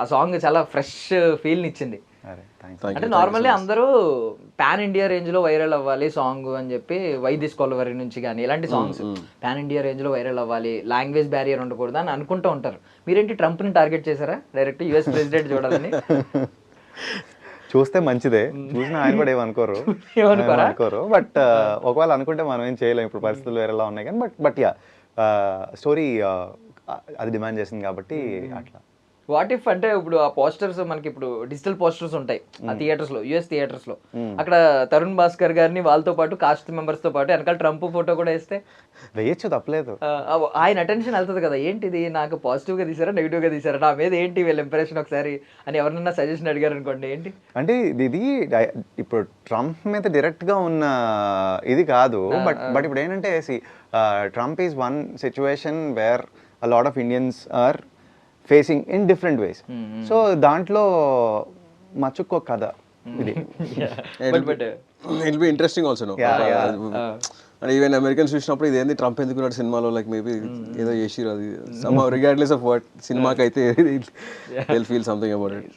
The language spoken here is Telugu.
ఆ సాంగ్ చాలా ఫ్రెష్ ఫీల్ని ఇచ్చింది. అంటే you. నార్మల్లీ అందరూ పాన్ ఇండియా రేంజ్ లో వైరల్ అవ్వాలి సాంగ్ అని చెప్పి వై దిస్ కొలవరి నుంచి కానీ ఇలాంటి సాంగ్స్ పాన్ ఇండియా రేంజ్ లో వైరల్ అవ్వాలి, లాంగ్వేజ్ బ్యారియర్ ఉండకూడదు అని అనుకుంటూ ఉంటారు. మీరేంటి ట్రంప్ ని టార్గెట్ చేశారా డైరెక్ట్ యుఎస్ ప్రెసిడెంట్ చూడాలని? చూస్తే మంచిదే, చూసిన ఆయన కూడా ఏమనుకోరు అనుకోరు. బట్ ఒకవేళ అనుకుంటే మనం ఏం చేయలేం, ఇప్పుడు పరిస్థితులు వేరేలా ఉన్నాయి కానీ బట్ యా స్టోరీ అది డిమాండ్ చేసింది కాబట్టి అట్లా. వాట్ ఇఫ్ అంటే ఇప్పుడు ఆ పోస్టర్స్ మనకి ఇప్పుడు డిజిటల్ పోస్టర్స్ ఉంటాయి ఆ థియేటర్స్ లో, యుఎస్ థియేటర్స్ లో, అక్కడ తరుణ్ భాస్కర్ గారిని వాళ్ళతో పాటు కాస్ట్ మెంబర్స్ తో పాటు వెనకాల ట్రంప్ ఫోటో కూడా వేస్తే వేయచ్చు, తప్పలేదు. ఆయన అటెన్షన్ వెళ్తుంది కదా, ఏంటిది నాకు పాజిటివ్ గా తీసారా నెగిటివ్ గా తీసారా, నా మీద ఏంటి వీళ్ళ ఇంప్రెషన్ ఒకసారి అని ఎవరన్నా సజెషన్ అడిగారు అనుకోండి ఏంటి అంటే ఇది ఇప్పుడు ట్రంప్ మీద డైరెక్ట్ గా ఉన్న ఇది కాదు. బట్ ఇప్పుడు ఏంటంటే Trump is one situation where a lot of Indians are facing in different ways. So దాంట్లో మచ్చుకో కథ ఇది. It be interesting also no. And even Americans చూసినప్పుడు ఇదేంది ట్రంప్ ఎందుకున్నాడు సినిమాలో, లైక్ మేబీ ఏదో చేసిరు అది సమ్ రిగార్డ్లెస్ ఆఫ్ వాట్ సినిమాకి అయితే Dil feel something about it.